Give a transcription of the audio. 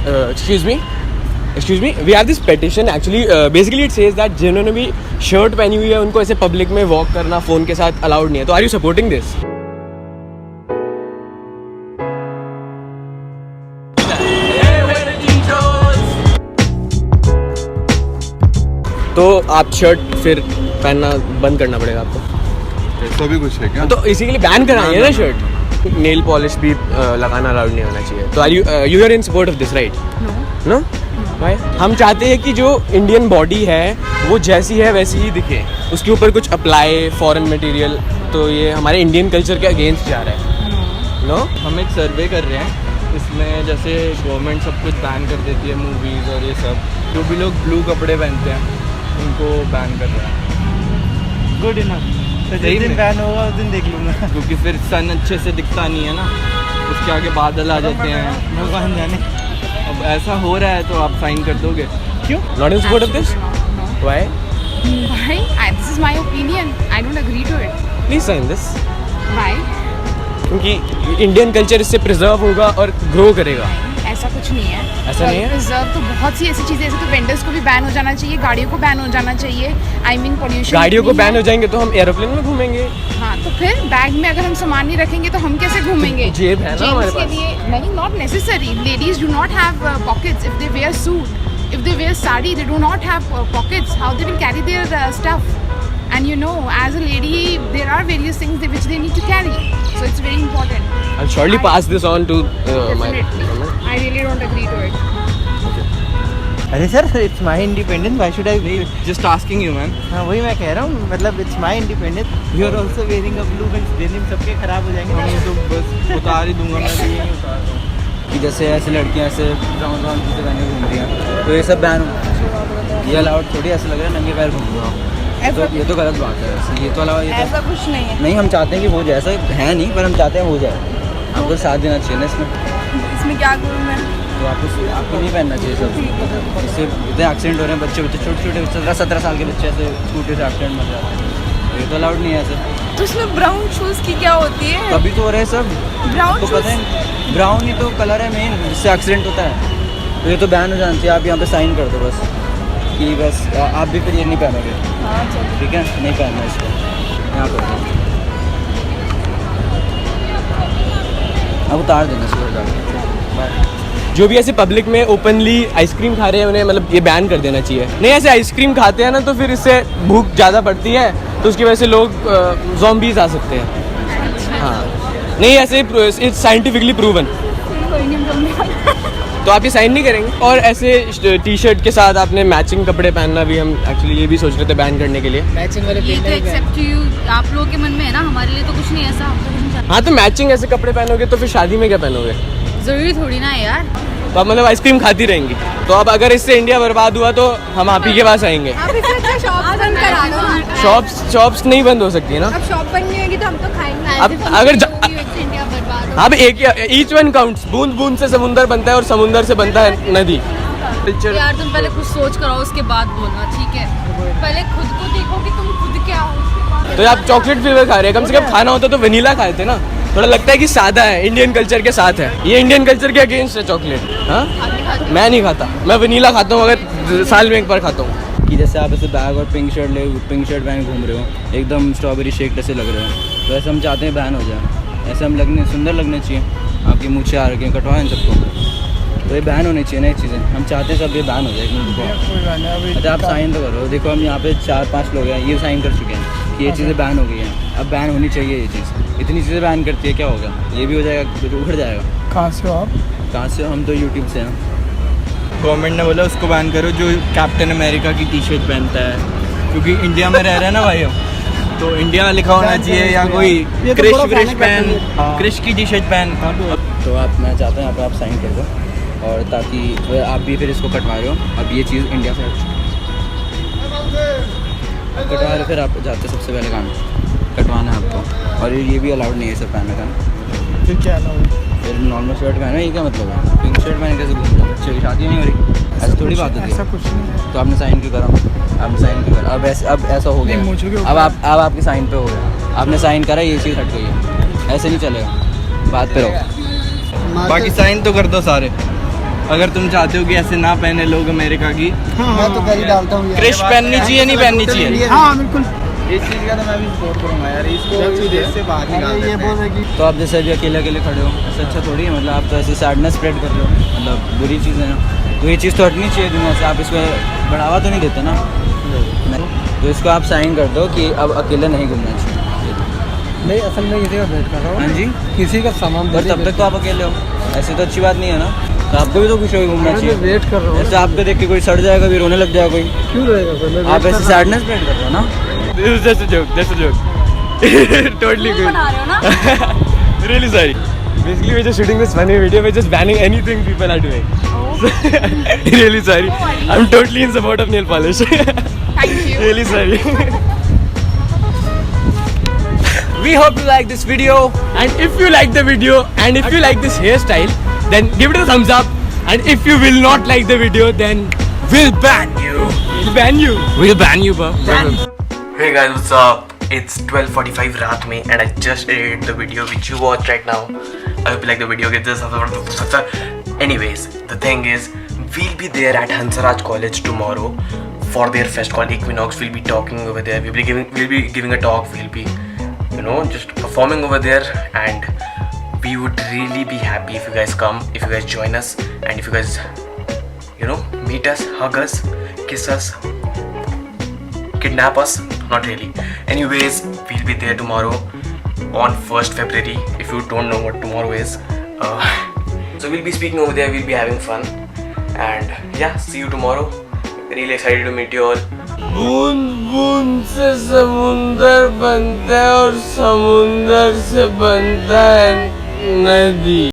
excuse me, we have this petition actually, basically it says that जिन्होंने भी shirt पहनी हुई है उनको ऐसे पब्लिक में वॉक करना फ़ोन के साथ अलाउड नहीं है. तो आर यू सपोर्टिंग दिस? तो आप शर्ट फिर पहनना बंद करना पड़ेगा आपको. ऐसा भी कुछ है क्या? तो इसी के लिए बैन कराएंगे ना शर्ट. नेल पॉलिश भी लगाना अलाउड नहीं होना चाहिए. तो are you are in support of this, right? No. भाई हम चाहते हैं कि जो इंडियन बॉडी है वो जैसी है वैसी ही दिखे, उसके ऊपर कुछ अप्लाई फॉरेन मटेरियल. तो ये हमारे इंडियन कल्चर के अगेंस्ट जा रहा है. नो, हम एक सर्वे कर रहे हैं. इसमें जैसे गवर्नमेंट सब कुछ बैन कर देती है, मूवीज़ और ये सब. जो भी लोग ब्लू कपड़े पहनते हैं उनको बैन कर रहा है. Good enough. तो जिस दिन बैन होगा उस दिन देख लूँगा. क्योंकि फिर सन अच्छे से दिखता नहीं है ना, उसके आगे बादल आ जाते हैं. भगवान जाने. अब ऐसा हो रहा है तो आप साइन कर दोगे? क्यों? Not in support of this? Why? Why? This is my opinion. I don't agree to it. Please sign this. Why? क्योंकि इंडियन कल्चर इससे प्रिजर्व होगा और ग्रो करेगा. ऐसा कुछ नहीं है. ऐसा नहीं है? प्रिजर्व तो बहुत सी ऐसी चीज़ें, ऐसे तो वेंडर्स को भी बैन हो जाना चाहिए, गाड़ियों को बैन हो जाना चाहिए. I mean pollution. गाड़ियों को बैन हो जाएंगे तो हम एरोप्लेन में घूमेंगे. हाँ, तो फिर बैग में अगर हम सामान नहीं रखेंगे तो हम कैसे घूमेंगे? जेब है ना हमारे जेंट्स के पास. लिए नहीं, not necessary. Ladies do not have pockets if they wear suit. If they wear sari, they do not have pockets. How they will carry their stuff? And you know, as a lady, there are various things which they need to carry. So it's very important. I'll surely pass this on to my. Definitely. I really don't agree to it. अरे sir, it's my independence. Why should I? Just asking you man. हाँ, वही मैं कह रहा हूँ. मतलब it's my independence. You are also wearing a blue belt. Denim सबके खराब हो जाएंगे. हम तो बस उतार ही दूंगा मैं. भी यही उतार दूँ कि जैसे ऐसे लड़कियाँ ऐसे ब्राउन ब्राउन जूते पहने घूम रही हैं, तो ये सब बैन हो. ये अलाउड थोड़ी. ऐसे लग रहा है नंगे पैर घूम रहा हूँ. तो ये तो गलत बात है. ये तो अलावा ये ऐसा कुछ नहीं है. नहीं, हम चाहते हैं कि हो जाए. ऐसा है नहीं, पर हम चाहते हैं हो जाए. आपको साथ देना चाहिए ना इसमें. इसमें क्या करूँ मैं? तो आपको नहीं पहनना चाहिए सब. इससे इतने एक्सीडेंट हो रहे हैं. बच्चे छोटे छोटे 17 साल के बच्चे ऐसे स्कूटी से एक्सीडेंट मर जाते हैं. ये तो अलाउड नहीं है ऐसे. तो उसमें ब्राउन शूज़ की क्या होती है? तभी तो हो रहे हैं सब. ब्राउन तो पता है, ब्राउन ही तो कलर है मेन, जिससे एक्सीडेंट होता है. तो ये तो बैन हो जाना चाहिए. आप यहाँ पे साइन कर दो बस कि बस आप भी फिर ये नहीं पहनोगे. ठीक है, नहीं पहनना इसको. यहाँ पर अब उतार देना इसको. जो भी ऐसे पब्लिक में ओपनली आइसक्रीम खा रहे हैं उन्हें मतलब ये बैन कर देना चाहिए. नहीं, ऐसे आइसक्रीम खाते हैं ना तो फिर इससे भूख ज़्यादा पड़ती है, तो उसकी वजह से लोग ज़ॉम्बीज आ सकते हैं. हाँ, नहीं ऐसे इट्स साइंटिफिकली प्रूवन. तो आप ये साइन नहीं करेंगे. और ऐसे टी शर्ट के साथ आपने मैचिंग कपड़े पहनना भी हम एक्चुअली ये भी सोच रहे थे बैन करने के लिए. मैचिंग वाले ये तो एक्सेप्ट यू आप लोगों के मन में है ना, हमारे लिए तो कुछ नहीं ऐसा. हाँ, तो मैचिंग ऐसे कपड़े पहनोगे तो फिर शादी में क्या पहनोगे? जरूरी थोड़ी ना है यार. तो आप मतलब आइसक्रीम खाती रहेंगी. तो अब अगर इससे इंडिया बर्बाद हुआ तो हम आप ही के पास आएंगे. शॉप्स नहीं बंद हो सकती है ना. अब शॉप बंद नहीं होगी तो हम तो खाएंगे. अब अगर अब एक ईच वन काउंट्स. बूंद बूंद से समुंदर बनता है और समुंदर से बनता है नदी. यार तुम पहले कुछ सोच कर आओ, उसके बाद बोलना. ठीक है, पहले खुद को देखो कि तुम खुद क्या हो. तो आप चॉकलेट फ्लेवर खा रहे हैं. कम से कम खाना होता तो वनीला खाए थे ना. थोड़ा लगता है कि सादा है, इंडियन कल्चर के साथ है. ये इंडियन कल्चर के अगेंस्ट है चॉकलेट. हाँ, मैं नहीं खाता. मैं वनीला खाता हूँ, अगर साल में एक बार खाता हूँ. कि जैसे आप ऐसे बैग और पिंक शर्ट पहन घूम रहे हो, एकदम स्ट्रॉबेरी शेक जैसे लग रहे हो, तो ऐसे हम चाहते हैं बैन हो जाए. ऐसे हम सुंदर लगने चाहिए. आपकी मूछें आ रही हैं, कटवाएं सबको. तो ये बैन होनी चाहिए ना ये चीज़ें. हम चाहते हैं सब ये बैन हो जाए. अच्छा, आप साइन तो करो. देखो हम यहाँ पे 4-5 लोग हैं, ये साइन कर चुके हैं कि ये चीज़ें बैन हो गई हैं. अब बैन होनी चाहिए ये चीज़. इतनी चीज़ें बैन करती है, क्या होगा? ये भी हो जाएगा, उखड़ जाएगा. कहाँ से हो आप? कहाँ से? हम तो यूट्यूब से हैं. गवर्नमेंट ने बोला उसको बैन करो जो कैप्टन अमेरिका की टी शर्ट पहनता है, क्योंकि इंडिया में रह रहे हैं ना भाई हम. तो इंडिया लिखा होना चाहिए, या कोई क्रिश की टी शर्ट पहन. तो मैं चाहता हूँ यहाँ पर आप साइन कर दो, और ताकि आप भी फिर इसको कटवा रहे हो. अब ये चीज़ इंडिया से कटवा रहे, फिर आप जाते सबसे पहले काम कटवाना है आपको. और ये भी अलाउड नहीं है सब पहनने का. फिर क्या अलाउड? फिर नॉर्मल शर्ट पहना, ये क्या मतलब है? पिंक शर्ट पहने कैसे घूम रहे? बच्चे की शादी नहीं हो रही, ऐसी थोड़ी बात होती है. ऐसा कुछ नहीं. तो आपने साइन क्यों करा? आपने साइन क्यों करा? अब ऐसा हो गया. अब आपके साइन पे हो गया. आपने साइन करा, ये चीज़ हट गई है. ऐसे नहीं चलेगा. बात पे रहो. बाकी साइन तो कर दो सारे. अगर तुम चाहते हो कि ऐसे ना पहने लोग अमेरिका की, मैं तो कर ही डालता हूँ क्रिश पहननी चाहिए नहीं पहननी चाहिए? हाँ बिल्कुल, इस चीज़ का तो मैं भी सपोर्ट करूँगा यार, इसको इस देश से बाहर निकाल देते हैं। तो आप जैसे अभी अकेले अकेले खड़े हो, ऐसा अच्छा थोड़ी है, मतलब आप तो ऐसे सैडनेस स्प्रेड कर रहे हो, मतलब बुरी चीज़ है ना, तो ये चीज़ तो हटनी चाहिए दुनिया से। आप इसको बढ़ावा तो नहीं देते ना, तो इसको आप साइन कर दो कि अब अकेले नहीं घूमना चाहिए। नहीं, असल में किसी का वेट कर रहा हूँ। हाँ जी, किसी का सामान पर तब तक तो आप अकेले हो, ऐसे तो अच्छी बात नहीं है ना, तो आपको भी तो खुश होकर घूमना चाहिए। वेट कर रहा हूँ। ऐसे आपको देख के कोई सड़ जाएगा, कोई रोने लग जाएगा कोई, क्यों रहेगा कोई? आप ऐसे सैडनेस स्प्रेड कर रहे हो ना। This is just a joke. Just a joke. Totally तुम good. बना रहे हो ना? Really sorry. Basically, we're just shooting this funny video. We're just banning anything people are doing. Really sorry. No worries. I'm totally in support of nail polish. Thank you. Really sorry. We hope you like this video, and if you like the video and if you like this hairstyle, then give it a thumbs up. And if you will not like the video, then we'll ban you. We'll ban you. We'll ban you, bro. Hey guys, what's up? It's 12:45 रात में, and I just edited the video which you watched right now. I hope you like the video. Give this a Anyways, the thing is, we'll be there at Hansaraj College tomorrow for their fest called Equinox. We'll be talking over there. We'll be giving a talk. We'll be, just performing over there, and we would really be happy if you guys come, if you guys join us, and if you guys, meet us, hug us, kiss us, kidnap us. Not really. Anyways, we'll be there tomorrow on 1st February. If you don't know what tomorrow is, so we'll be speaking over there. We'll be having fun, and yeah, see you tomorrow. Really excited to meet you all. बूंद बूंद से समुंदर बनता है और समुंदर से बनता है नदी।